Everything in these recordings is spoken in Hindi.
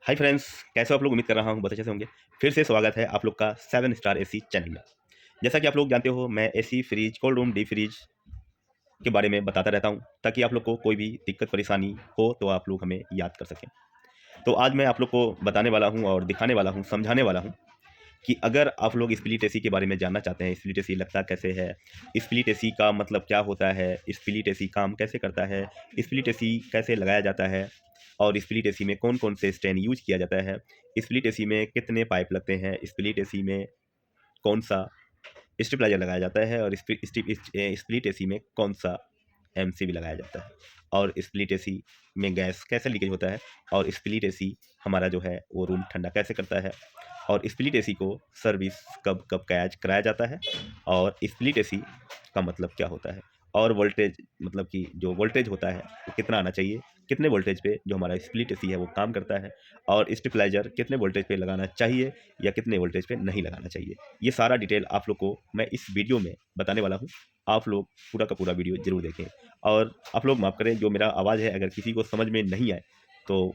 हाय फ्रेंड्स, कैसे हो आप लोग? उम्मीद कर रहा हूँ बहुत अच्छे से होंगे। फिर से स्वागत है आप लोग का 7 स्टार एसी चैनल में। जैसा कि आप लोग जानते हो, मैं AC, fridge, cold room, deep fridge के बारे में बताता रहता हूँ ताकि आप लोग को कोई भी दिक्कत परेशानी हो तो आप लोग हमें याद कर सकें। तो आज मैं आप लोग को बताने वाला हूँ और दिखाने वाला हूँ, समझाने वाला हूँ कि अगर आप लोग स्प्लिट एसी के बारे में जानना चाहते हैं, स्प्लिट एसी लगता कैसे है, स्प्लिट एसी का मतलब क्या होता है, स्प्लिट एसी काम कैसे करता है, स्प्लिट एसी कैसे लगाया जाता है और स्प्लिट एसी में कौन कौन से स्टैंड यूज किया जाता है, स्प्लिट एसी में कितने पाइप लगते हैं, स्प्लिट एसी में कौन सा स्टेबलाइजर लगाया जाता है और स्प्लिट एसी में कौन सा एमसीबी लगाया जाता है और स्प्लिट एसी में गैस कैसे लीकेज होता है और स्प्लिट एसी हमारा जो है वो रूम ठंडा कैसे करता है और स्प्लिट एसी को सर्विस कब कब कैच कराया जाता है और स्प्लिट एसी का मतलब क्या होता है और वोल्टेज मतलब कि जो वोल्टेज होता है वो कितना आना चाहिए, कितने वोल्टेज पे जो हमारा स्प्लिट एसी है वो काम करता है और स्टेबलाइजर कितने वोल्टेज पे लगाना चाहिए या कितने वोल्टेज पे नहीं लगाना चाहिए। ये सारा डिटेल आप लोग को मैं इस वीडियो में बताने वाला हूँ। आप लोग पूरा का पूरा वीडियो ज़रूर देखें और आप लोग माफ़ करें, जो मेरा आवाज़ है अगर किसी को समझ में नहीं आए तो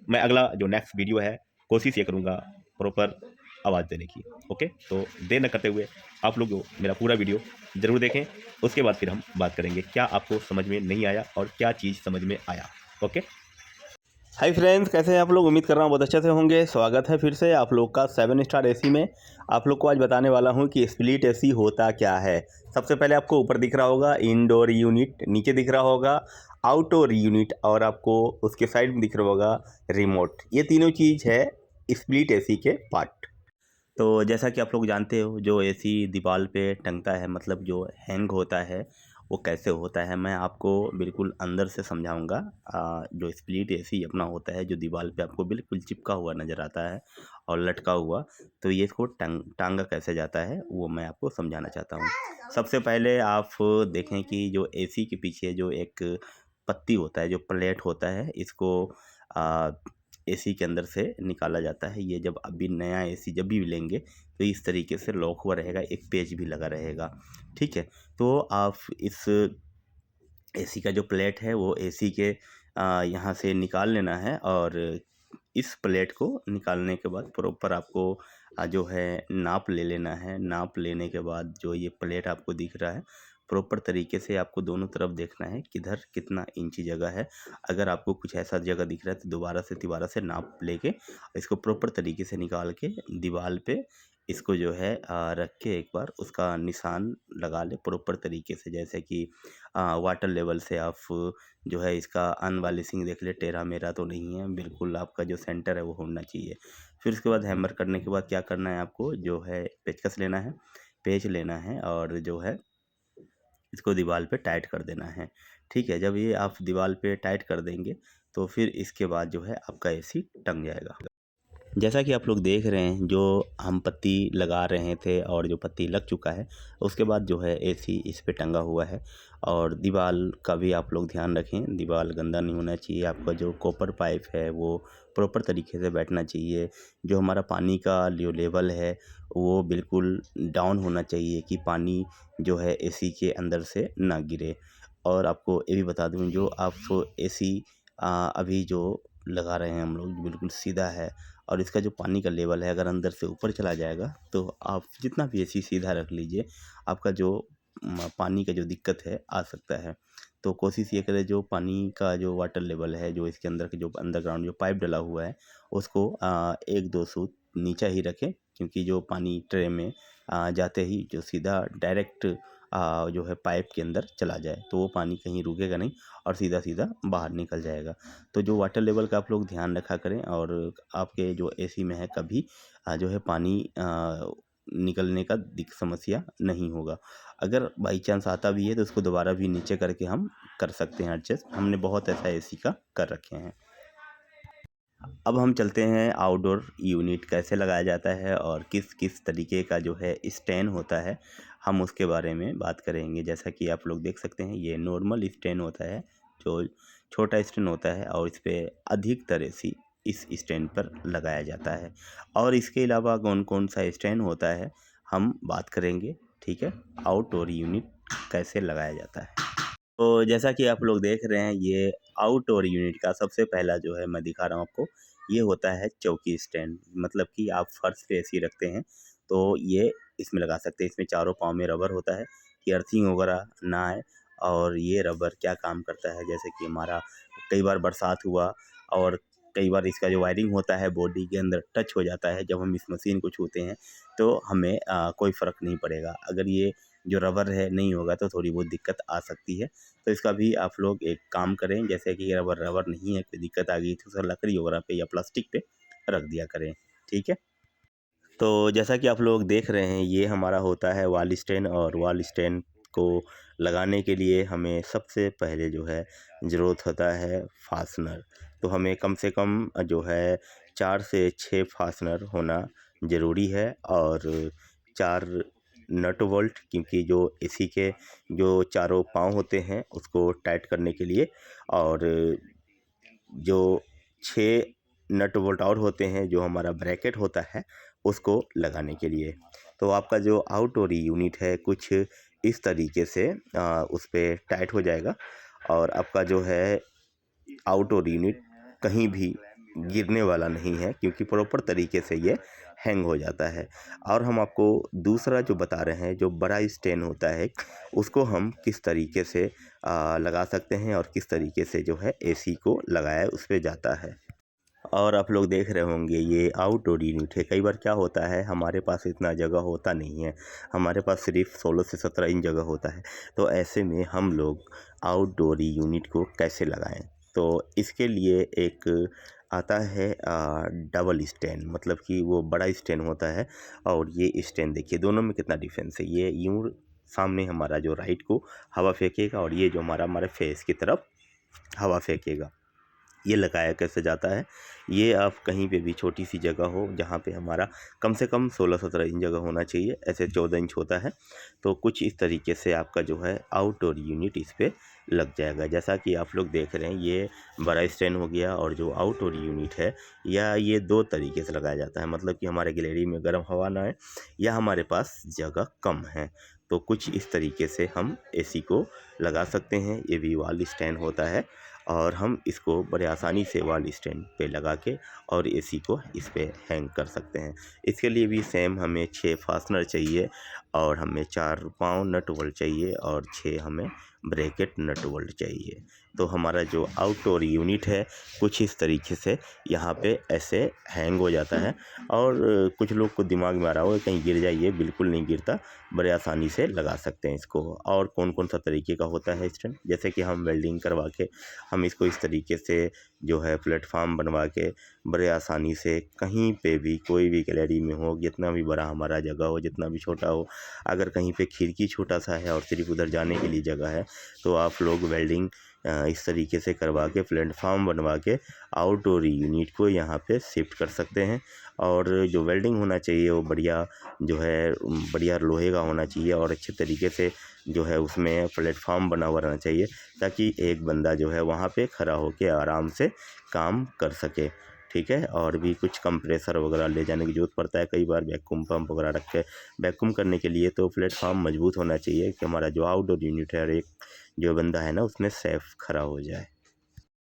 मैं अगला जो नेक्स्ट वीडियो है कोशिश ये करूँगा प्रॉपर आवाज़ देने की। ओके, तो देर न करते हुए आप लोग जो मेरा पूरा वीडियो ज़रूर देखें, उसके बाद फिर हम बात करेंगे क्या आपको समझ में नहीं आया और क्या चीज़ समझ में आया। ओके। हाय फ्रेंड्स, कैसे हैं आप लोग? उम्मीद कर रहा हूँ बहुत अच्छे से होंगे। स्वागत है फिर से आप लोग का 7 स्टार एसी में। आप लोग को आज बताने वाला हूँ कि स्प्लिट एसी होता क्या है। सबसे पहले आपको ऊपर दिख रहा होगा इंडोर यूनिट, नीचे दिख रहा होगा आउटडोर यूनिट और आपको उसके साइड में दिख रहा होगा रिमोट। ये तीनों चीज़ है स्प्लिट एसी के पार्ट। तो जैसा कि आप लोग जानते हो, जो एसी दीवार पे टंगता है मतलब जो हैंग होता है वो कैसे होता है, मैं आपको बिल्कुल अंदर से समझाऊंगा। जो स्प्लिट एसी अपना होता है जो दीवार पे आपको बिल्कुल चिपका हुआ नज़र आता है और लटका हुआ, तो ये इसको टांगा कैसे जाता है वो मैं आपको समझाना चाहता हूँ। सबसे पहले आप देखें कि जो एसी के पीछे जो एक पत्ती होता है, जो प्लेट होता है, इसको एसी के अंदर से निकाला जाता है। ये जब अभी नया एसी जब भी लेंगे तो इस तरीके से लॉक हुआ रहेगा, एक पेज भी लगा रहेगा। ठीक है, तो आप इस एसी का जो प्लेट है वो एसी के यहाँ से निकाल लेना है और इस प्लेट को निकालने के बाद प्रॉपर आपको जो है नाप ले लेना है। नाप लेने के बाद जो ये प्लेट आपको दिख रहा है, प्रॉपर तरीके से आपको दोनों तरफ देखना है किधर कितना इंची जगह है। अगर आपको कुछ ऐसा जगह दिख रहा है तो दोबारा से नाप लेके इसको प्रॉपर तरीके से निकाल के दीवार पे इसको जो है रख के एक बार उसका निशान लगा ले प्रॉपर तरीके से, जैसे कि वाटर लेवल से आप जो है इसका अनवालिसिंग देख ले, टेढ़ा मेढ़ा तो नहीं है, बिल्कुल आपका जो सेंटर है वो होना चाहिए। फिर उसके बाद हैमर करने के बाद क्या करना है, आपको जो है पेचकस लेना है, पेच लेना है और जो है इसको दीवार पे टाइट कर देना है। ठीक है, जब ये आप दीवार पे टाइट कर देंगे तो फिर इसके बाद जो है आपका एसी टंग जाएगा। जैसा कि आप लोग देख रहे हैं, जो हम पत्ती लगा रहे थे और जो पत्ती लग चुका है, उसके बाद जो है एसी इस पे टंगा हुआ है। और दीवार का भी आप लोग ध्यान रखें, दीवार गंदा नहीं होना चाहिए। आपका जो कॉपर पाइप है वो प्रॉपर तरीके से बैठना चाहिए। जो हमारा पानी का जो लेवल है वो बिल्कुल डाउन होना चाहिए कि पानी जो है एसी के अंदर से ना गिरे। और आपको ये भी बता दूं, जो आप एसी अभी जो लगा रहे हैं हम लोग बिल्कुल सीधा है और इसका जो पानी का लेवल है अगर अंदर से ऊपर चला जाएगा तो आप जितना भी एसी सीधा रख लीजिए, आपका जो पानी का जो दिक्कत है आ सकता है। तो कोशिश ये करें, जो पानी का जो वाटर लेवल है, जो इसके अंदर के जो अंडरग्राउंड जो पाइप डला हुआ है उसको 1-2 फुट नीचे ही रखें, क्योंकि जो पानी ट्रे में जाते ही जो सीधा डायरेक्ट जो है पाइप के अंदर चला जाए तो वो पानी कहीं रुकेगा नहीं और सीधा सीधा बाहर निकल जाएगा। तो जो वाटर लेवल का आप लोग ध्यान रखा करें और आपके जो एसी में है कभी जो है पानी निकलने का समस्या नहीं होगा। अगर बाई चांस आता भी है तो उसको दोबारा भी नीचे करके हम कर सकते हैं एडजस्ट। हमने बहुत ऐसा एसी का कर रखे हैं। अब हम चलते हैं आउटडोर यूनिट कैसे लगाया जाता है और किस किस तरीके का जो है स्टैंड होता है, हम उसके बारे में बात करेंगे। जैसा कि आप लोग देख सकते हैं, ये नॉर्मल स्टैंड होता है, जो छोटा स्टैंड होता है और इस पे अधिकतर एसी इस स्टैंड पर लगाया जाता है। और इसके अलावा कौन कौन सा स्टैंड होता है हम बात करेंगे। ठीक है, आउटडोर यूनिट कैसे लगाया जाता है। तो जैसा कि आप लोग देख रहे हैं, ये आउटडोर यूनिट का सबसे पहला जो है मैं दिखा रहा हूँ आपको, ये होता है चौकी स्टैंड, मतलब कि आप फर्श पे एसी रखते हैं तो ये इसमें लगा सकते हैं। इसमें चारों पाँव में रबर होता है कि अर्थिंग वगैरह ना आए। और ये रबर क्या काम करता है, जैसे कि हमारा कई बार बरसात हुआ और कई बार इसका जो वायरिंग होता है बॉडी के अंदर टच हो जाता है, जब हम इस मशीन को छूते हैं तो हमें कोई फ़र्क नहीं पड़ेगा। अगर ये जो रबर है नहीं होगा तो थोड़ी बहुत दिक्कत आ सकती है। तो इसका भी आप लोग एक काम करें, जैसे कि रबर रबर नहीं है, कोई दिक्कत आ गई तो उसे लकड़ी वगैरह पे या प्लास्टिक पे रख दिया करें, ठीक है। तो जैसा कि आप लोग देख रहे हैं, ये हमारा होता है वॉल स्टैंड, और वॉल स्टैंड को लगाने के लिए हमें सबसे पहले जो है ज़रूरत होता है फास्टनर। तो हमें कम से कम जो है 4 से 6 फास्टनर होना ज़रूरी है, और 4 नट बोल्ट, क्योंकि जो एसी के जो चारों पाँव होते हैं उसको टाइट करने के लिए, और जो 6 नट बोल्ट और होते हैं जो हमारा ब्रैकेट होता है उसको लगाने के लिए। तो आपका जो आउटडोर यूनिट है कुछ इस तरीके से उस पे टाइट हो जाएगा, और आपका जो है आउटडोर यूनिट कहीं भी गिरने वाला नहीं है, क्योंकि प्रॉपर तरीके से ये हैंग हो जाता है। और हम आपको दूसरा जो बता रहे हैं, जो बड़ा स्टैंड होता है उसको हम किस तरीके से लगा सकते हैं, और किस तरीके से जो है एसी को लगाया उस पे जाता है। और आप लोग देख रहे होंगे ये आउटडोर यूनिट है। कई बार क्या होता है, हमारे पास इतना जगह होता नहीं है, हमारे पास सिर्फ 16 से 17 इंच जगह होता है। तो ऐसे में हम लोग आउटडोर यूनिट को कैसे लगाएं? तो इसके लिए एक आता है डबल स्टैंड, मतलब कि वो बड़ा स्टैंड होता है, और ये स्टैंड देखिए दोनों में कितना डिफरेंस है। ये यूँ सामने हमारा जो राइट को हवा फेंकेगा, और ये जो हमारा हमारे फेस की तरफ हवा फेंकेगा। ये लगाया कैसे जाता है, ये आप कहीं पे भी छोटी सी जगह हो जहाँ पे हमारा कम से कम 16-17 इंच जगह होना चाहिए, ऐसे 14 इंच होता है, तो कुछ इस तरीके से आपका जो है आउटडोर यूनिट इस पे लग जाएगा। जैसा कि आप लोग देख रहे हैं, ये बड़ा स्टैंड हो गया, और जो आउटडोर यूनिट है या ये 2 तरीके से लगाया जाता है, मतलब कि हमारे गैलरी में गर्म हवा ना आए या हमारे पास जगह कम है, तो कुछ इस तरीके से हम एसी को लगा सकते हैं। ये भी वॉल स्टैंड होता है, और हम इसको बड़े आसानी से वॉल स्टैंड पे लगा के और एसी को इस पे हैंग कर सकते हैं। इसके लिए भी सेम हमें 6 फास्टनर चाहिए, और हमें 4 पाँव नट बोल्ट चाहिए, और 6 हमें ब्रैकेट नट बोल्ट चाहिए। तो हमारा जो आउटडोर यूनिट है कुछ इस तरीके से यहाँ पे ऐसे हैंग हो जाता है। और कुछ लोग को दिमाग में आ रहा होगा कहीं गिर जाइए, बिल्कुल नहीं गिरता, बड़े आसानी से लगा सकते हैं इसको। और कौन कौन सा तरीके का होता है स्टैंड, जैसे कि हम वेल्डिंग करवा के हम इसको इस तरीके से जो है प्लेटफार्म बनवा के बड़े आसानी से कहीं पे भी कोई भी गैलरी में हो, जितना भी बड़ा हमारा जगह हो, जितना भी छोटा हो, अगर कहीं पे खिड़की छोटा सा है और सिर्फ उधर जाने के लिए जगह है, तो आप लोग वेल्डिंग इस तरीके से करवा के प्लेटफार्म बनवा के आउटडोर यूनिट को यहाँ पे शिफ्ट कर सकते हैं। और जो वेल्डिंग होना चाहिए वो बढ़िया जो है बढ़िया लोहे का होना चाहिए, और अच्छे तरीके से जो है उसमें प्लेटफार्म बना हुआ रहना चाहिए, ताकि एक बंदा जो है वहाँ पे खड़ा होके आराम से काम कर सके, ठीक है। और भी कुछ कंप्रेसर वगैरह ले जाने की ज़रूरत पड़ता है, कई बार वैक्यूम पंप वगैरह रख के वैक्यूम करने के लिए, तो प्लेटफार्म मजबूत होना चाहिए कि हमारा जो आउटडोर यूनिट है और एक जो बंदा है ना उसमें सेफ खड़ा हो जाए।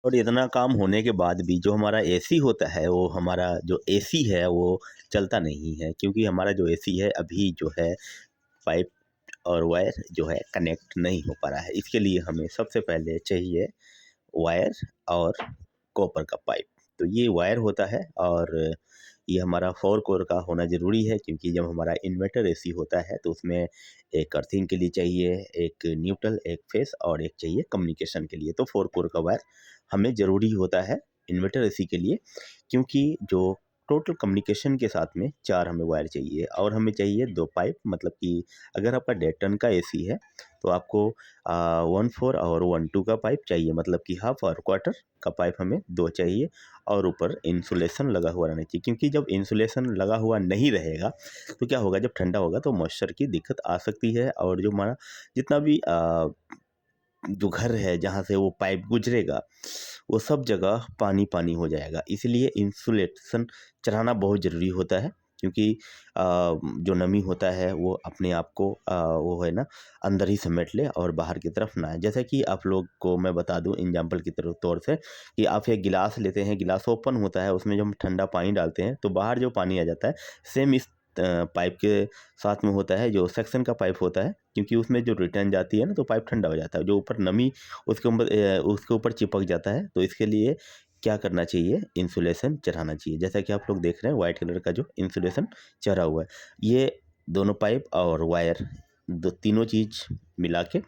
और इतना काम होने के बाद भी जो हमारा एसी होता है, वो हमारा जो एसी है वो चलता नहीं है, क्योंकि हमारा जो एसी है अभी जो है पाइप और वायर जो है कनेक्ट नहीं हो पा रहा है। इसके लिए हमें सबसे पहले चाहिए वायर और कॉपर का पाइप। तो ये वायर होता है, और ये हमारा 4 कोर का होना ज़रूरी है, क्योंकि जब हमारा इन्वर्टर एसी होता है तो उसमें एक अर्थिंग के लिए चाहिए, एक न्यूट्रल, एक फेस और एक चाहिए कम्युनिकेशन के लिए। तो 4 कोर का वायर हमें ज़रूरी होता है इन्वर्टर एसी के लिए, क्योंकि जो टोटल कम्युनिकेशन के साथ में 4 हमें वायर चाहिए, और हमें चाहिए 2 पाइप। मतलब कि अगर आपका 1.5 टन का एसी है तो आपको 1/4 और 1/2 का पाइप चाहिए, मतलब कि हाफ और क्वार्टर का पाइप हमें 2 चाहिए। और ऊपर इंसुलेशन लगा हुआ रहना चाहिए, क्योंकि जब इंसुलेशन लगा हुआ नहीं रहेगा तो क्या होगा, जब ठंडा होगा तो मॉइस्चर की दिक्कत आ सकती है, और जो हमारा जितना भी जो घर है जहाँ से वो पाइप गुजरेगा वो सब जगह पानी पानी हो जाएगा। इसलिए इंसुलेशन चढ़ाना बहुत ज़रूरी होता है। क्योंकि जो नमी होता है वो अपने आप को वो है ना अंदर ही समेट ले और बाहर की तरफ ना आए। जैसा कि आप लोग को मैं बता दूं एग्जाम्पल की तौर से कि आप एक गिलास लेते हैं, गिलास ओपन होता है, उसमें जब हम ठंडा पानी डालते हैं तो बाहर जो पानी आ जाता है, सेम इस पाइप के साथ में होता है, जो सेक्शन का पाइप होता है, क्योंकि उसमें जो रिटर्न जाती है ना तो पाइप ठंडा हो जाता है, जो ऊपर नमी उसके ऊपर चिपक जाता है। तो इसके लिए क्या करना चाहिए, इंसुलेशन चढ़ाना चाहिए। जैसा कि आप लोग देख रहे हैं वाइट कलर का जो इंसुलेशन चढ़ा हुआ है, ये दोनों पाइप और वायर तीनों चीज़ मिला के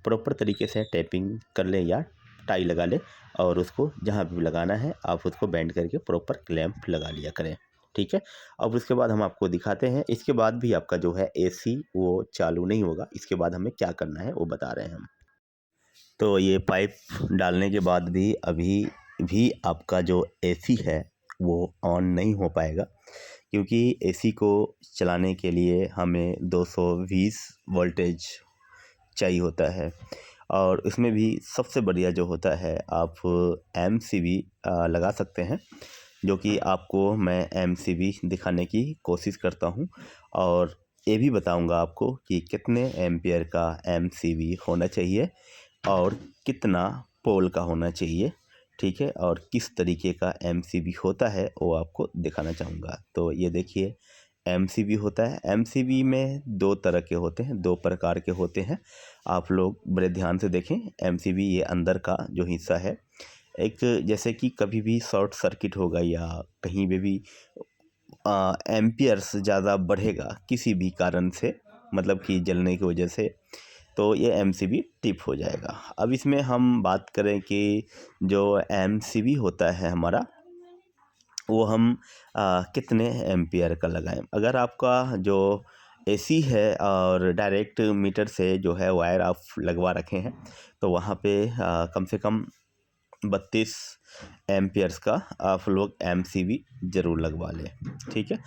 प्रॉपर तरीके से टैपिंग कर लें या टाई लगा लें, और उसको जहाँ भी लगाना है आप उसको बैंड करके प्रॉपर क्लैंप लगा लिया करें। ठीक है, अब उसके बाद हम आपको दिखाते हैं। इसके बाद भी आपका जो है एसी वो चालू नहीं होगा। इसके बाद हमें क्या करना है वो बता रहे हैं हम। तो ये पाइप डालने के बाद भी अभी भी आपका जो एसी है वो ऑन नहीं हो पाएगा, क्योंकि एसी को चलाने के लिए हमें 220 वोल्टेज चाहिए होता है। और इसमें भी सबसे बढ़िया जो होता है, आप एमसीबी लगा सकते हैं, जो कि आपको मैं एमसीबी दिखाने की कोशिश करता हूं, और ये भी बताऊंगा आपको कि कितने एम्पियर का एमसीबी होना चाहिए और कितना पोल का होना चाहिए। ठीक है, और किस तरीके का एमसीबी होता है वो आपको दिखाना चाहूँगा। तो ये देखिए एमसीबी होता है। एमसीबी में दो तरह के होते हैं, दो प्रकार के होते हैं। आप लोग बड़े ध्यान से देखें। एमसीबी ये अंदर का जो हिस्सा है, एक जैसे कि कभी भी शॉर्ट सर्किट होगा या कहीं पे भी एम्पियर्स ज़्यादा बढ़ेगा किसी भी कारण से, मतलब कि जलने की वजह से, तो ये एमसीबी टिप हो जाएगा। अब इसमें हम बात करें कि जो एमसीबी होता है हमारा, वो हम कितने एम्पियर का लगाएं। अगर आपका जो एसी है और डायरेक्ट मीटर से जो है वायर आप लगवा रखे हैं, तो वहाँ पे कम से कम 32 एम्पियर्स का आप लोग एमसीबी ज़रूर लगवा लें। ठीक है,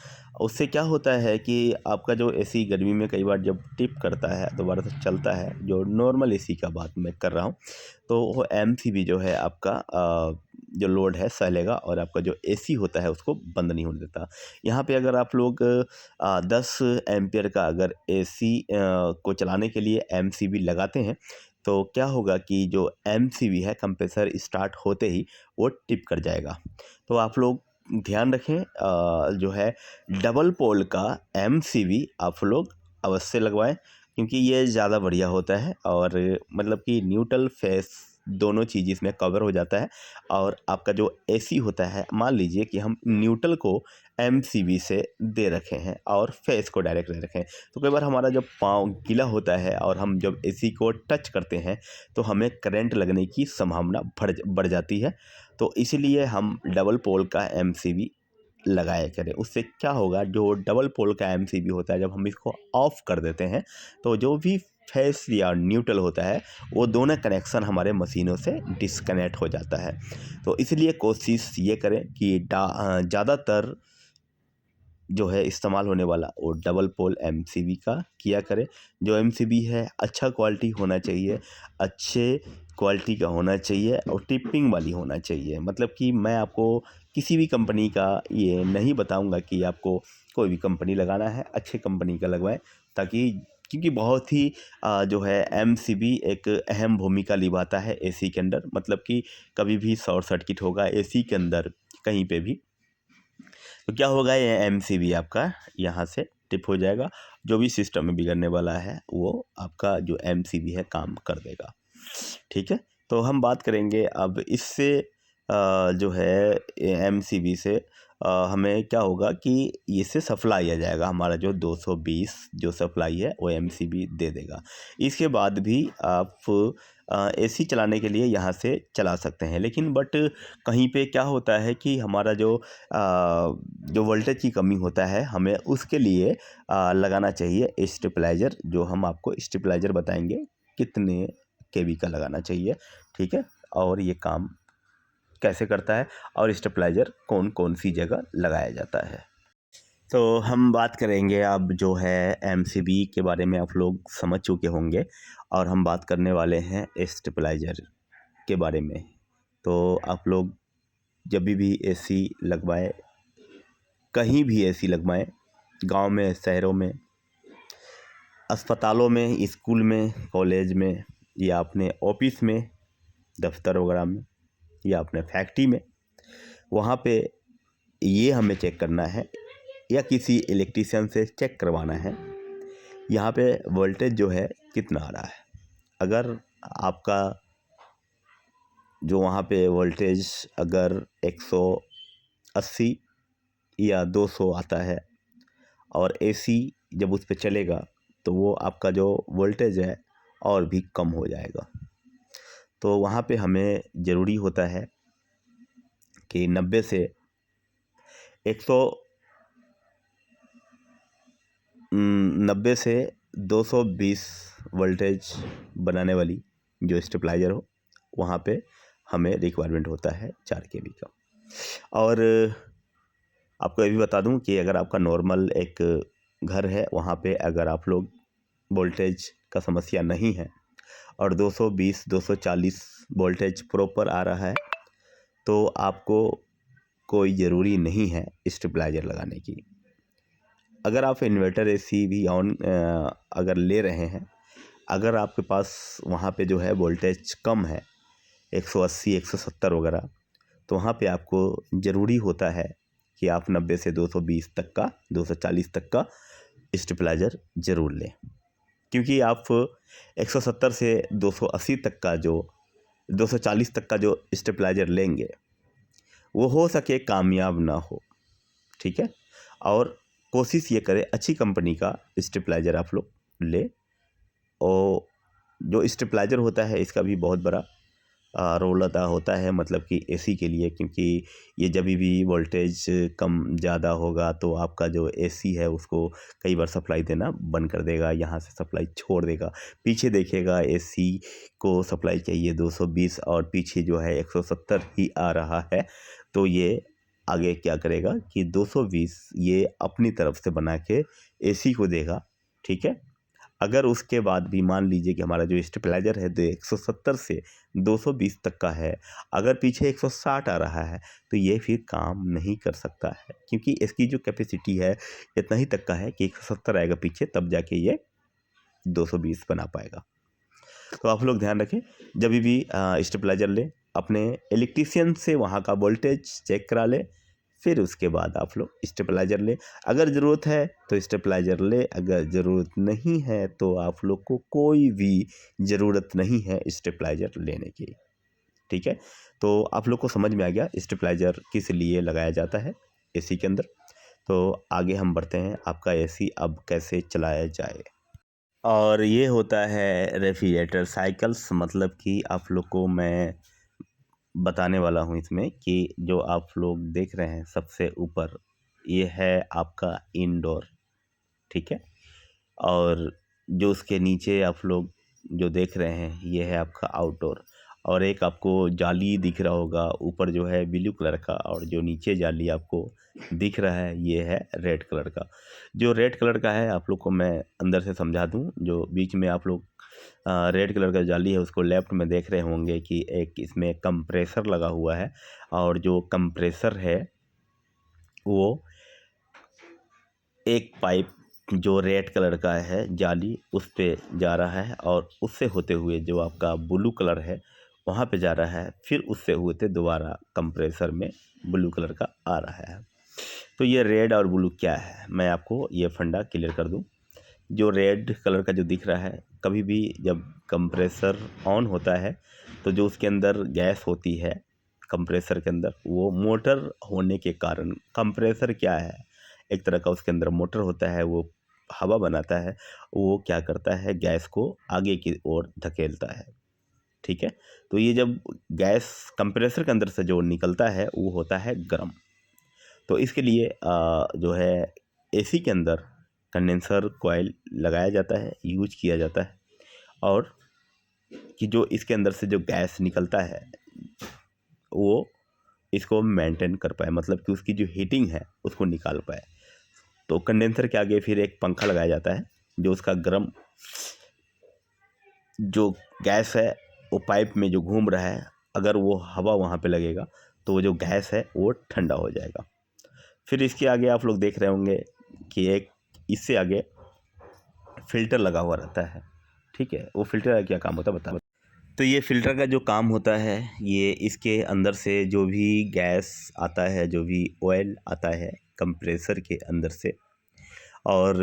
उससे क्या होता है कि आपका जो एसी गर्मी में कई बार जब टिप करता है तो बार चलता है, जो नॉर्मल एसी का बात मैं कर रहा हूँ, तो वो एमसीबी जो है आपका जो लोड है सह लेगा और आपका जो एसी होता है उसको बंद नहीं होने देता। यहाँ पे अगर आप लोग 10 एम्पियर का अगर एसी को चलाने के लिए एमसीबी लगाते हैं, तो क्या होगा कि जो एमसीबी है कंप्रेसर स्टार्ट होते ही वो टिप कर जाएगा। तो आप लोग ध्यान रखें, जो है डबल पोल का एमसीबी आप लोग अवश्य लगवाएं, क्योंकि ये ज़्यादा बढ़िया होता है, और मतलब कि न्यूट्रल फेस दोनों चीज़ इसमें कवर हो जाता है। और आपका जो एसी होता है, मान लीजिए कि हम न्यूट्रल को एमसीबी से दे रखे हैं और फेस को डायरेक्ट दे रखे हैं, तो कई बार हमारा जब पाँव गीला होता है और हम जब एसी को टच करते हैं तो हमें करंट लगने की संभावना बढ़ जाती है। तो इसीलिए हम डबल पोल का एमसीबी लगाया करें। उससे क्या होगा, जो डबल पोल का एमसीबी होता है, जब हम इसको ऑफ कर देते हैं तो जो भी फेस या न्यूट्रल होता है वो दोनों कनेक्शन हमारे मशीनों से डिस्कनेक्ट हो जाता है। तो इसलिए कोशिश ये करें कि ज़्यादातर जो है इस्तेमाल होने वाला वो डबल पोल एमसीबी का किया करें। जो एमसीबी है अच्छा क्वालिटी होना चाहिए, अच्छे क्वालिटी का होना चाहिए और टिपिंग वाली होना चाहिए। मतलब कि मैं आपको किसी भी कंपनी का ये नहीं बताऊंगा कि आपको कोई भी कंपनी लगाना है, अच्छे कंपनी का लगवाएं, ताकि क्योंकि बहुत ही जो है एमसीबी एक अहम भूमिका निभाता है एसी के अंदर। मतलब कि कभी भी शॉर्ट सर्किट होगा एसी के अंदर कहीं पे भी, तो क्या होगा, ये एमसीबी आपका यहाँ से टिप हो जाएगा। जो भी सिस्टम में बिगड़ने वाला है वो आपका जो एमसीबी है काम कर देगा। ठीक है, तो हम बात करेंगे अब इससे जो है एमसीबी से हमें क्या होगा कि इससे सप्लाई आ जाएगा, हमारा जो 220 जो सप्लाई है वो एमसीबी दे देगा। इसके बाद भी आप एसी चलाने के लिए यहाँ से चला सकते हैं, लेकिन बट कहीं पे क्या होता है कि हमारा जो वोल्टेज की कमी होता है, हमें उसके लिए लगाना चाहिए स्टेबलाइज़र, जो हम आपको स्टेबलाइज़र बताएंगे कितने केवी का लगाना चाहिए। ठीक है, और ये काम कैसे करता है और स्टेबलाइज़र कौन कौन सी जगह लगाया जाता है। तो हम बात करेंगे अब जो है एमसीबी के बारे में आप लोग समझ चुके होंगे, और हम बात करने वाले हैं स्टेबलाइज़र के बारे में। तो आप लोग जब भी एसी लगवाएं, कहीं भी एसी लगवाएं, गांव में, शहरों में, अस्पतालों में, स्कूल में, कॉलेज में, या अपने ऑफिस में, दफ्तर वगैरह में, या अपने फैक्ट्री में, वहाँ पे ये हमें चेक करना है या किसी इलेक्ट्रीशियन से चेक करवाना है यहाँ पे वोल्टेज जो है कितना आ रहा है। अगर आपका जो वहाँ पे वोल्टेज अगर 180 या 200 आता है और एसी जब उस पे चलेगा तो वो आपका जो वोल्टेज है और भी कम हो जाएगा। तो वहाँ पे हमें ज़रूरी होता है कि 90 से 90 से 220 वोल्टेज बनाने वाली जो स्टेबलाइज़र हो वहाँ पे हमें रिक्वायरमेंट होता है 4 kV का। और आपको ये भी बता दूं कि अगर आपका नॉर्मल एक घर है वहाँ पे अगर आप लोग वोल्टेज का समस्या नहीं है और 220 240 वोल्टेज प्रॉपर आ रहा है तो आपको कोई ज़रूरी नहीं है स्टेबलाइज़र लगाने की। अगर आप इन्वर्टर एसी भी ऑन अगर ले रहे हैं, अगर आपके पास वहाँ पे जो है वोल्टेज कम है 180 170 वगैरह, तो वहाँ पे आपको ज़रूरी होता है कि आप 90 से 220 तक का 240 तक का स्टेबलाइज़र ज़रूर लें। क्योंकि आप 170 से 280 तक का जो 240 तक का जो स्टेबलाइज़र लेंगे वो हो सके कामयाब ना हो, ठीक है। और कोशिश ये करें अच्छी कंपनी का स्टेबलाइज़र आप लोग ले। और जो स्टेबलाइज़र होता है इसका भी बहुत बड़ा रोल अदा होता है, मतलब कि एसी के लिए, क्योंकि ये जब भी वोल्टेज कम ज़्यादा होगा तो आपका जो एसी है उसको कई बार सप्लाई देना बंद कर देगा, यहाँ से सप्लाई छोड़ देगा। पीछे देखेगा एसी को सप्लाई चाहिए 220 और पीछे जो है 170 ही आ रहा है, तो ये आगे क्या करेगा कि 220 ये अपनी तरफ से बना के एसी को देगा, ठीक है। अगर उसके बाद भी मान लीजिए कि हमारा जो स्टेबलाइज़र है तो 170 से 220 तक का है, अगर पीछे 160 आ रहा है तो ये फिर काम नहीं कर सकता है, क्योंकि इसकी जो कैपेसिटी है इतना ही तक का है कि 170 आएगा पीछे तब जाके ये 220 बना पाएगा। तो आप लोग ध्यान रखें, जब भी स्टेबलाइज़र लें अपने इलेक्ट्रीशियन से वहाँ का वोल्टेज चेक करा लें, फिर उसके बाद आप लोग स्टेबलाइज़र लें। अगर ज़रूरत है तो स्टेबलाइज़र लें, अगर ज़रूरत नहीं है तो आप लोग को कोई भी ज़रूरत नहीं है स्टेबलाइज़र लेने की, ठीक है। तो आप लोग को समझ में आ गया स्टेबलाइज़र किस लिए लगाया जाता है एसी के अंदर। तो आगे हम बढ़ते हैं, आपका एसी अब कैसे चलाया जाए। और ये होता है रेफ्रिजरेटर साइकिल्स, मतलब कि आप लोग को मैं बताने वाला हूँ इसमें कि जो आप लोग देख रहे हैं सबसे ऊपर ये है आपका इंडोर, ठीक है। और जो उसके नीचे आप लोग जो देख रहे हैं ये है आपका आउटडोर। और एक आपको जाली दिख रहा होगा ऊपर जो है ब्लू कलर का, और जो नीचे जाली आपको दिख रहा है ये है रेड कलर का। जो रेड कलर का है आप लोग को मैं अंदर से समझा दूं, जो बीच में आप लोग रेड कलर का जाली है उसको लेफ्ट में देख रहे होंगे कि एक इसमें कंप्रेसर लगा हुआ है, और जो कंप्रेसर है वो एक पाइप जो रेड कलर का है जाली उस पे जा रहा है, और उससे होते हुए जो आपका ब्लू कलर है वहाँ पे जा रहा है, फिर उससे होते दोबारा कंप्रेसर में ब्लू कलर का आ रहा है। तो ये रेड और ब्लू क्या है, मैं आपको ये फंडा क्लियर कर दूं। जो रेड कलर का जो दिख रहा है, कभी भी जब कंप्रेसर ऑन होता है तो जो उसके अंदर गैस होती है कंप्रेसर के अंदर, वो मोटर होने के कारण, कंप्रेसर क्या है एक तरह का उसके अंदर मोटर होता है, वो हवा बनाता है, वो क्या करता है गैस को आगे की ओर धकेलता है, ठीक है। तो ये जब गैस कंप्रेसर के अंदर से जो निकलता है वो होता है गर्म। तो इसके लिए जो है एसी के अंदर कंडेंसर कॉइल लगाया जाता है, यूज किया जाता है, और कि जो इसके अंदर से जो गैस निकलता है वो इसको मेंटेन कर पाए, मतलब कि उसकी जो हीटिंग है उसको निकाल पाए। तो कंडेंसर के आगे फिर एक पंखा लगाया जाता है, जो उसका गर्म जो गैस है वो पाइप में जो घूम रहा है, अगर वो हवा वहाँ पे लगेगा तो वो जो गैस है वो ठंडा हो जाएगा। फिर इसके आगे आप लोग देख रहे होंगे कि एक इससे आगे फ़िल्टर लगा हुआ रहता है, ठीक है। वो फ़िल्टर का क्या काम होता है बता। तो ये फ़िल्टर का जो काम होता है, ये इसके अंदर से जो भी गैस आता है, जो भी ऑयल आता है कंप्रेसर के अंदर से, और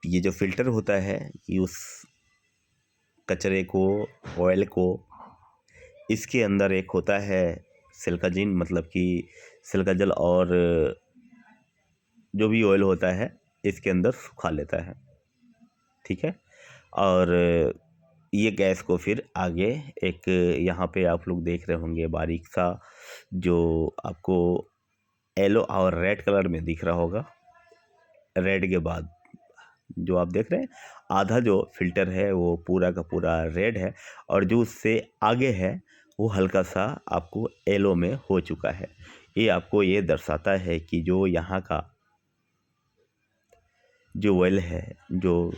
ये जो फ़िल्टर होता है ये उस कचरे को, ऑयल को, इसके अंदर एक होता है सिलिकॉन, मतलब कि सिलिका जल, और जो भी ऑयल होता है इसके अंदर सुखा लेता है, ठीक है। और ये गैस को फिर आगे एक, यहाँ पे आप लोग देख रहे होंगे बारीक सा, जो आपको येलो और रेड कलर में दिख रहा होगा। रेड के बाद जो आप देख रहे हैं, आधा जो फ़िल्टर है वो पूरा का पूरा रेड है, और जो उससे आगे है वो हल्का सा आपको येलो में हो चुका है। ये आपको ये दर्शाता है कि जो यहाँ का जो ऑयल है, जो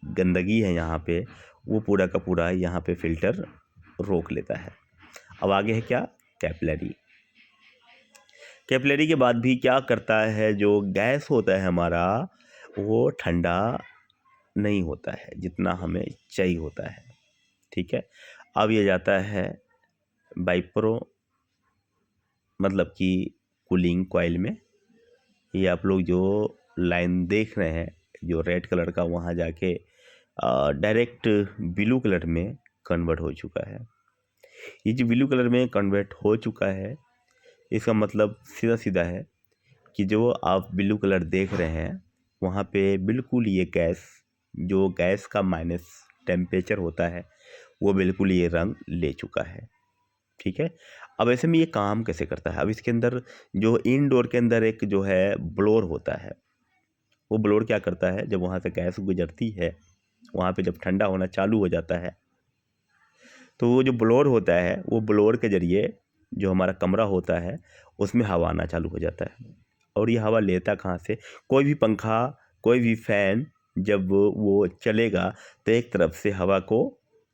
गंदगी है यहाँ पे, वो पूरा का पूरा यहाँ पे फ़िल्टर रोक लेता है। अब आगे है क्या, कैपिलरी। कैपिलरी के बाद भी क्या करता है, जो गैस होता है हमारा वो ठंडा नहीं होता है जितना हमें चाहिए होता है, ठीक है। अब ये जाता है वाइप्रो, मतलब कि कूलिंग कॉइल में। ये आप लोग जो लाइन देख रहे हैं जो रेड कलर का, वहाँ जाके डायरेक्ट ब्लू कलर में कन्वर्ट हो चुका है। ये जो ब्लू कलर में कन्वर्ट हो चुका है, इसका मतलब सीधा सीधा है कि जो आप ब्लू कलर देख रहे हैं वहाँ पे बिल्कुल ये गैस, जो गैस का माइनस टेम्परेचर होता है, वो बिल्कुल ये रंग ले चुका है, ठीक है। अब ऐसे में ये काम कैसे करता है, अब इसके अंदर जो इनडोर के अंदर एक जो है ब्लोअर होता है, वो ब्लोअर क्या करता है, जब वहाँ से गैस गुजरती है, वहाँ पे जब ठंडा होना चालू हो जाता है, तो वो जो ब्लोअर होता है, वो ब्लोअर के ज़रिए जो हमारा कमरा होता है उसमें हवा आना चालू हो जाता है। और ये हवा लेता कहाँ से, कोई भी पंखा, कोई भी फ़ैन जब वो चलेगा तो एक तरफ से हवा को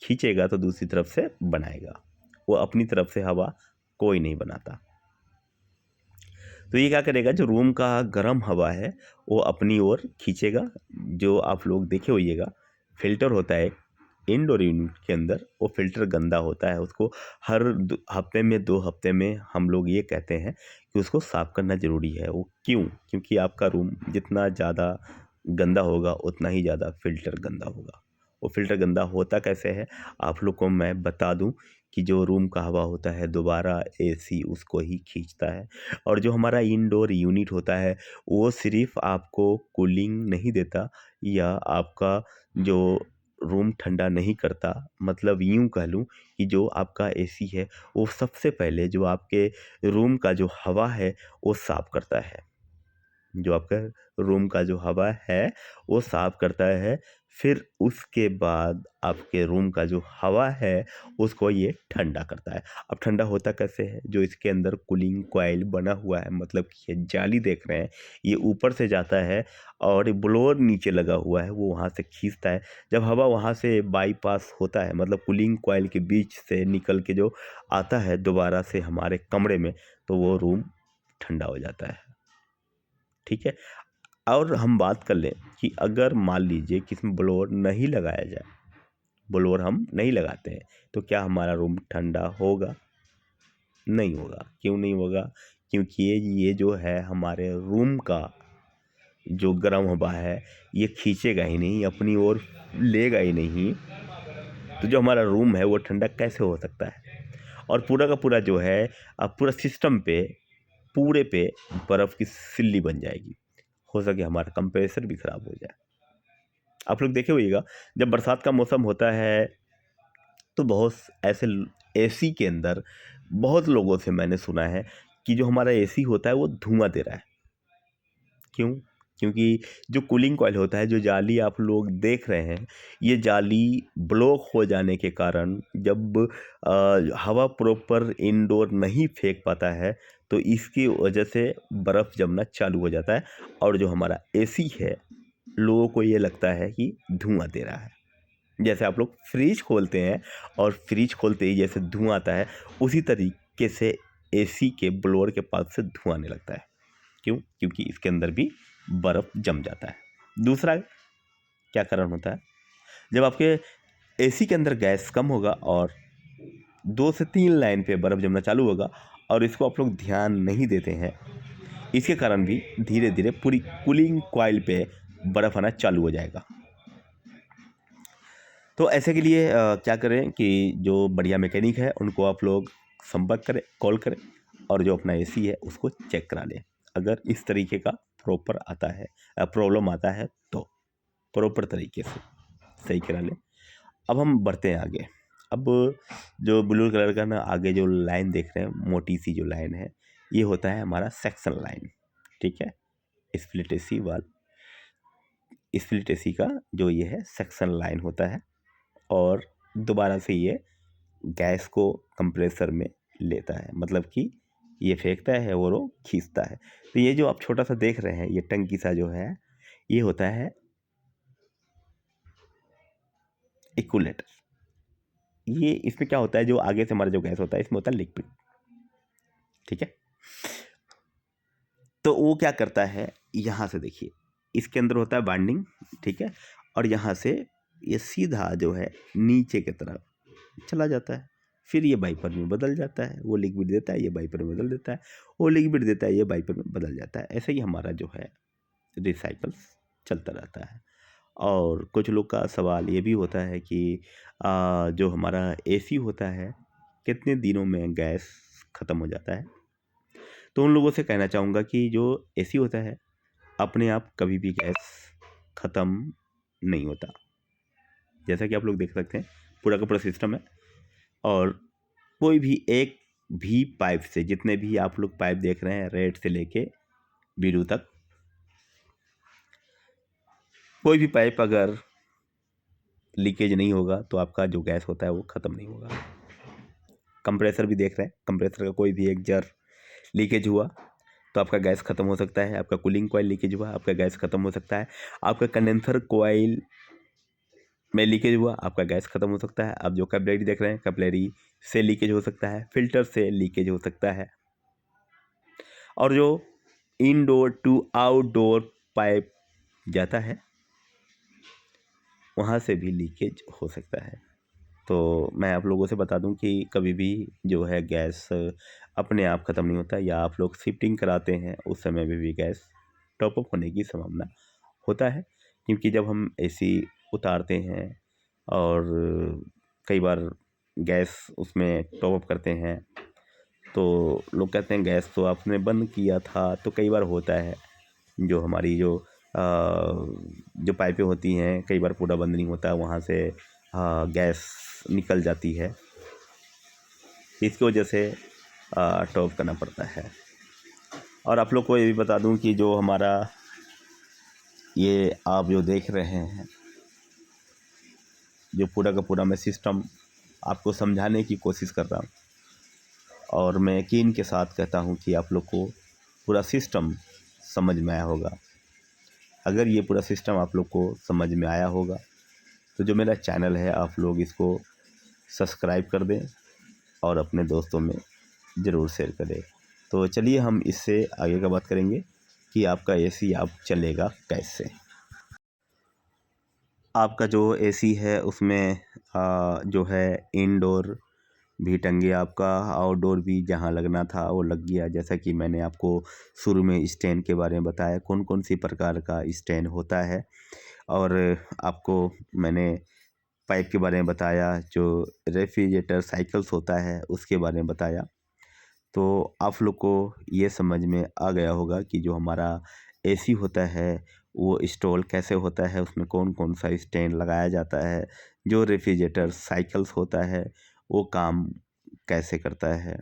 खींचेगा तो दूसरी तरफ से बनाएगा, वो अपनी तरफ से हवा कोई नहीं बनाता। तो ये क्या करेगा, जो रूम का गर्म हवा है वो अपनी ओर खींचेगा। जो आप लोग देखे होइएगा फ़िल्टर होता है इंडोर यूनिट के अंदर, वो फ़िल्टर गंदा होता है, उसको हर हफ्ते में 2 हफ्ते में हम लोग ये कहते हैं कि उसको साफ़ करना ज़रूरी है। वो क्यों? क्योंकि आपका रूम जितना ज़्यादा गंदा होगा उतना ही ज़्यादा फ़िल्टर गंदा होगा। वो फ़िल्टर गंदा होता कैसे है, आप लोग को मैं बता दूं कि जो रूम का हवा होता है दोबारा एसी उसको ही खींचता है, और जो हमारा इंडोर यूनिट होता है वो सिर्फ़ आपको कूलिंग नहीं देता या आपका जो रूम ठंडा नहीं करता, मतलब यूँ कह लूँ कि जो आपका एसी है वो सबसे पहले जो आपके रूम का जो हवा है वो साफ़ करता है। जो आपका रूम का जो हवा है वो साफ़ करता है, फिर उसके बाद आपके रूम का जो हवा है उसको ये ठंडा करता है। अब ठंडा होता कैसे है, जो इसके अंदर कूलिंग कॉइल बना हुआ है, मतलब कि ये जाली देख रहे हैं, ये ऊपर से जाता है और ब्लोअर नीचे लगा हुआ है, वो वहाँ से खींचता है। जब हवा वहाँ से बाईपास होता है, मतलब कूलिंग कॉइल के बीच से निकल के जो आता है दोबारा से हमारे कमरे में, तो वो रूम ठंडा हो जाता है, ठीक है। और हम बात कर लें कि अगर मान लीजिए कि इसमें ब्लोअर नहीं लगाया जाए, ब्लोअर हम नहीं लगाते हैं, तो क्या हमारा रूम ठंडा होगा? नहीं होगा। क्यों नहीं होगा? क्योंकि ये जो है हमारे रूम का जो गर्म हवा है ये खींचेगा ही नहीं, अपनी ओर लेगा ही नहीं, तो जो हमारा रूम है वो ठंडा कैसे हो सकता है? और पूरा का पूरा जो है पूरा सिस्टम पे, पूरे पे बर्फ़ की सिल्ली बन जाएगी। हो सके हमारा कंप्रेसर भी ख़राब हो जाए। आप लोग देखे होइएगा जब बरसात का मौसम होता है तो बहुत ऐसे एसी के अंदर बहुत लोगों से मैंने सुना है कि जो हमारा एसी होता है वो धुआं दे रहा है। क्यों? क्योंकि जो कूलिंग कॉइल होता है, जो जाली आप लोग देख रहे हैं, ये जाली ब्लॉक हो जाने के कारण जब हवा प्रॉपर इनडोर नहीं फेंक पाता है, तो इसकी वजह से बर्फ़ जमना चालू हो जाता है, और जो हमारा एसी है लोगों को ये लगता है कि धुआं दे रहा है। जैसे आप लोग फ्रिज खोलते हैं और फ्रिज खोलते ही जैसे धुआं आता है, उसी तरीके से एसी के ब्लोअर के पास से धुआं आने लगता है। क्यों? क्योंकि इसके अंदर भी बर्फ़ जम जाता है। दूसरा क्या कारण होता है, जब आपके एसी के अंदर गैस कम होगा और 2 से 3 लाइन पे बर्फ़ जमना चालू होगा और इसको आप लोग ध्यान नहीं देते हैं, इसके कारण भी धीरे धीरे पूरी कूलिंग कॉइल पे बर्फ़ आना चालू हो जाएगा। तो ऐसे के लिए क्या करें कि जो बढ़िया मैकेनिक है उनको आप लोग संपर्क करें, कॉल करें और जो अपना एसी है उसको चेक करा लें। अगर इस तरीके का प्रॉपर आता है, प्रॉब्लम आता है तो प्रॉपर तरीके से सही करा लें। अब हम बढ़ते हैं आगे। अब जो ब्लू कलर का ना आगे जो लाइन देख रहे हैं, मोटी सी जो लाइन है, ये होता है हमारा सेक्शन लाइन, ठीक है। स्प्लिट एसी स्प्लिट एसी का जो ये है सेक्शन लाइन होता है और दोबारा से ये गैस को कंप्रेसर में लेता है, मतलब कि ये फेंकता है और वो खींचता है। तो ये जो आप छोटा सा देख रहे हैं, ये टंकी सा जो है, ये होता है इक्वलेटर। ये इसमें क्या होता है, जो आगे से हमारा जो गैस होता है इसमें होता है लिक्विड, ठीक है। तो वो क्या करता है, यहाँ से देखिए इसके अंदर होता है बाइंडिंग, ठीक है, और यहाँ से ये सीधा जो है नीचे की तरफ चला जाता है। फिर ये वाइपर में बदल जाता है, वो लिक्विड देता है, ये वाइपर में बदल देता है, वो लिक्विड देता है, ये वाइपर में बदल जाता है। ऐसे ही हमारा जो है रिसाइकल्स चलता रहता है। और कुछ लोग का सवाल ये भी होता है कि जो हमारा एसी होता है कितने दिनों में गैस ख़त्म हो जाता है। तो उन लोगों से कहना चाहूँगा कि जो एसी होता है अपने आप कभी भी गैस ख़त्म नहीं होता। जैसा कि आप लोग देख सकते हैं पूरा का पूरा सिस्टम है और कोई भी एक भी पाइप से, जितने भी आप लोग पाइप देख रहे हैं रेड से लेके ब्लू तक, कोई भी पाइप अगर लीकेज नहीं होगा तो आपका जो गैस होता है वो ख़त्म नहीं होगा। कंप्रेसर भी देख रहे हैं, कंप्रेसर का कोई भी एक जर लीकेज हुआ तो आपका गैस ख़त्म हो सकता है। आपका कूलिंग कॉइल लीकेज हुआ, आपका गैस ख़त्म हो सकता है। आपका कंडेंसर कॉइल में लीकेज हुआ, आपका गैस ख़त्म हो सकता है। आप जो कैपिलरी देख रहे हैं, कैपिलरी से लीकेज हो सकता है, फिल्टर से लीकेज हो सकता है। और जो इनडोर टू आउटडोर पाइप जाता है वहाँ से भी लीकेज हो सकता है। तो मैं आप लोगों से बता दूं कि कभी भी जो है गैस अपने आप ख़त्म नहीं होता, या आप लोग शिफ्टिंग कराते हैं उस समय में भी गैस टॉप अप होने की संभावना होता है। क्योंकि जब हम एसी उतारते हैं और कई बार गैस उसमें टॉप अप करते हैं तो लोग कहते हैं गैस तो आपने बंद किया था। तो कई बार होता है जो हमारी जो पाइपें होती हैं कई बार पूरा बंद नहीं होता, वहाँ से गैस निकल जाती है, इसकी वजह से टॉप करना पड़ता है। और आप लोग को ये भी बता दूं कि जो हमारा ये आप जो देख रहे हैं, जो पूरा का पूरा मैं सिस्टम आपको समझाने की कोशिश कर रहा हूँ और मैं यकीन के साथ कहता हूँ कि आप लोग को पूरा सिस्टम समझ में आया होगा। अगर ये पूरा सिस्टम आप लोग को समझ में आया होगा तो जो मेरा चैनल है आप लोग इसको सब्सक्राइब कर दें और अपने दोस्तों में ज़रूर शेयर करें। तो चलिए हम इससे आगे का बात करेंगे कि आपका एसी अब चलेगा कैसे। आपका जो एसी है उसमें जो है इनडोर भी टंगे, आपका आउटडोर भी जहाँ लगना था वो लग गया। जैसा कि मैंने आपको शुरू में स्टैंड के बारे में बताया कौन कौन सी प्रकार का स्टैंड होता है, और आपको मैंने पाइप के बारे में बताया, जो रेफ्रिजरेटर साइकिल्स होता है उसके बारे में बताया। तो आप लोग को ये समझ में आ गया होगा कि जो हमारा एसी होता है वो इंस्टॉल कैसे होता है, उसमें कौन कौन सा स्टैंड लगाया जाता है, जो रेफ्रिजरेटर साइकिल्स होता है वो काम कैसे करता है,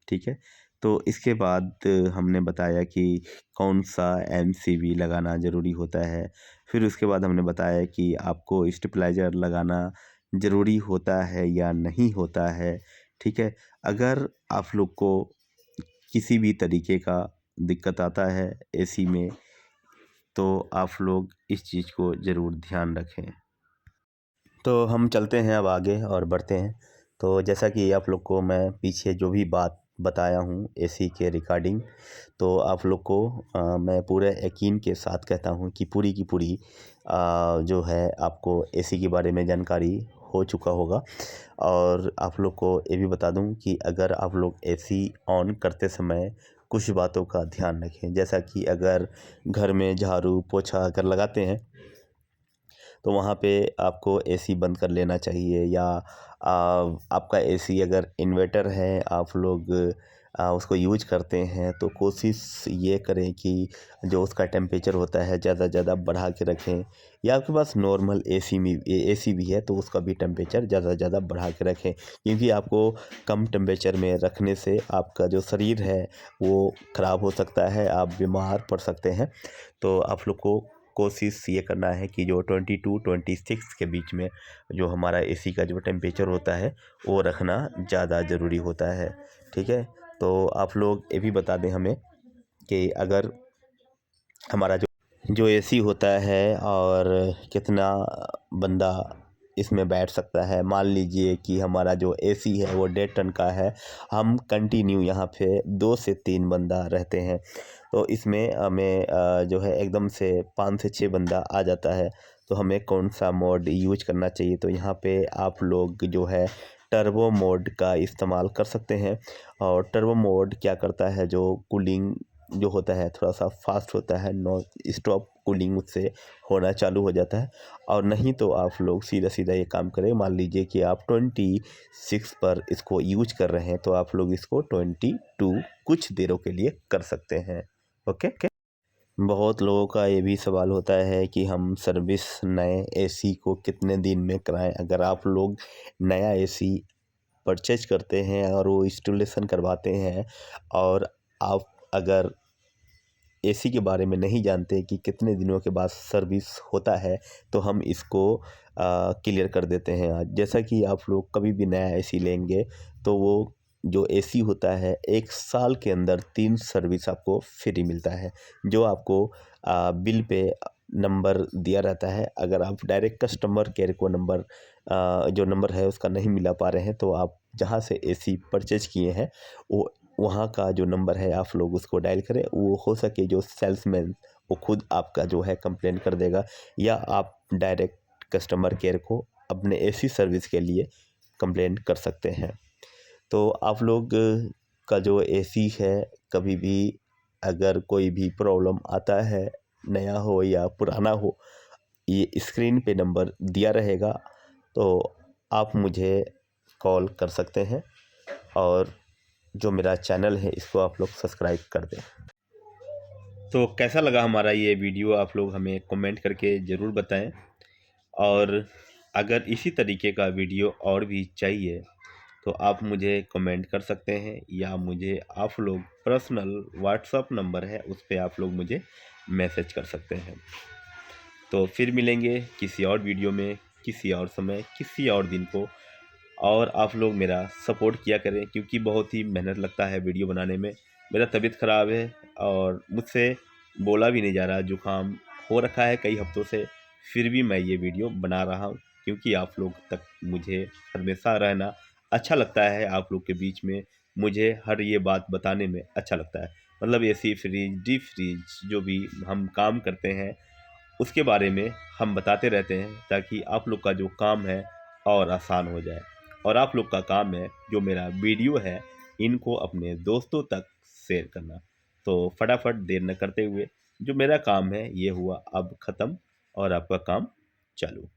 ठीक है। तो इसके बाद हमने बताया कि कौन सा एमसीबी लगाना ज़रूरी होता है। फिर उसके बाद हमने बताया कि आपको स्टेबलाइज़र लगाना ज़रूरी होता है या नहीं होता है, ठीक है। अगर आप लोग को किसी भी तरीके का दिक्कत आता है एसी में तो आप लोग इस चीज़ को ज़रूर ध्यान रखें। तो हम चलते हैं अब आगे और बढ़ते हैं। तो जैसा कि आप लोग को मैं पीछे जो भी बात बताया हूँ एसी के रिगार्डिंग, तो आप लोग को मैं पूरे यकीन के साथ कहता हूँ कि पूरी की पूरी जो है आपको एसी के बारे में जानकारी हो चुका होगा। और आप लोग को ये भी बता दूं कि अगर आप लोग एसी ऑन करते समय कुछ बातों का ध्यान रखें, जैसा कि अगर घर में झाड़ू पोछा अगर लगाते हैं तो वहाँ पे आपको एसी बंद कर लेना चाहिए। या आपका एसी अगर इन्वर्टर है, आप लोग उसको यूज करते हैं, तो कोशिश ये करें कि जो उसका टेम्परेचर होता है ज़्यादा ज़्यादा बढ़ा के रखें। या आपके पास नॉर्मल एसी भी है तो उसका भी टेम्परेचर ज़्यादा ज़्यादा बढ़ा के रखें, क्योंकि आपको कम टेम्परेचर में रखने से आपका जो शरीर है वो ख़राब हो सकता है, आप बीमार पड़ सकते हैं। तो आप लोग को कोशिश ये करना है कि जो 22-26 के बीच में जो हमारा एसी का जो टेम्परेचर होता है वो रखना ज़्यादा ज़रूरी होता है। ठीक है, तो आप लोग ये भी बता दें हमें कि अगर हमारा जो जो एसी होता है और कितना बंदा इसमें बैठ सकता है। मान लीजिए कि हमारा जो एसी है वो 1.5 टन का है, हम कंटिन्यू यहाँ पे 2 से 3 बंदा रहते हैं, तो इसमें हमें जो है एकदम से 5 से 6 बंदा आ जाता है, तो हमें कौन सा मोड यूज करना चाहिए। तो यहाँ पे आप लोग जो है टर्बो मोड का इस्तेमाल कर सकते हैं। और टर्बो मोड क्या करता है, जो कूलिंग जो होता है थोड़ा सा फास्ट होता है, नॉन स्टॉप कूलिंग उससे होना चालू हो जाता है। और नहीं तो आप लोग सीधा सीधा ये काम करें, मान लीजिए कि आप 26 पर इसको यूज कर रहे हैं तो आप लोग इसको 22 कुछ देरों के लिए कर सकते हैं। ओके। बहुत लोगों का ये भी सवाल होता है कि हम सर्विस नए एसी को कितने दिन में कराएं। अगर आप लोग नया एसी परचेज करते हैं और वो इंस्टॉलेशन करवाते हैं, और आप अगर एसी के बारे में नहीं जानते कि कितने दिनों के बाद सर्विस होता है, तो हम इसको क्लियर कर देते हैं आज। जैसा कि आप लोग कभी भी नया एसी लेंगे तो वो जो एसी होता है 1 साल के अंदर 3 सर्विस आपको फ्री मिलता है, जो आपको बिल पे नंबर दिया रहता है। अगर आप डायरेक्ट कस्टमर केयर को नंबर जो नंबर है उसका नहीं मिला पा रहे हैं, तो आप जहाँ से एसी परचेज किए हैं वो वहाँ का जो नंबर है आप लोग उसको डायल करें। वो हो सके जो सेल्समैन वो खुद आपका जो है कंप्लेन कर देगा, या आप डायरेक्ट कस्टमर केयर को अपने एसी सर्विस के लिए कंप्लेन कर सकते हैं। तो आप लोग का जो एसी है, कभी भी अगर कोई भी प्रॉब्लम आता है, नया हो या पुराना हो, ये स्क्रीन पे नंबर दिया रहेगा, तो आप मुझे कॉल कर सकते हैं। और जो मेरा चैनल है इसको आप लोग सब्सक्राइब कर दें। तो कैसा लगा हमारा ये वीडियो, आप लोग हमें कमेंट करके ज़रूर बताएं। और अगर इसी तरीके का वीडियो और भी चाहिए तो आप मुझे कमेंट कर सकते हैं, या मुझे आप लोग पर्सनल व्हाट्सअप नंबर है उस पर आप लोग मुझे मैसेज कर सकते हैं। तो फिर मिलेंगे किसी और वीडियो में, किसी और समय, किसी और दिन को। और आप लोग मेरा सपोर्ट किया करें, क्योंकि बहुत ही मेहनत लगता है वीडियो बनाने में। मेरा तबीयत ख़राब है और मुझसे बोला भी नहीं जा रहा, जुकाम हो रखा है कई हफ्तों से, फिर भी मैं ये वीडियो बना रहा हूँ, क्योंकि आप लोग तक मुझे हमेशा रहना अच्छा लगता है। आप लोग के बीच में मुझे हर ये बात बताने में अच्छा लगता है। मतलब एसी फ्रिज, डीप फ्रिज जो भी हम काम करते हैं उसके बारे में हम बताते रहते हैं, ताकि आप लोग का जो काम है और आसान हो जाए। और आप लोग का काम है, जो मेरा वीडियो है इनको अपने दोस्तों तक शेयर करना। तो फटाफट देर न करते हुए, जो मेरा काम है ये हुआ अब ख़त्म और आपका काम चालू।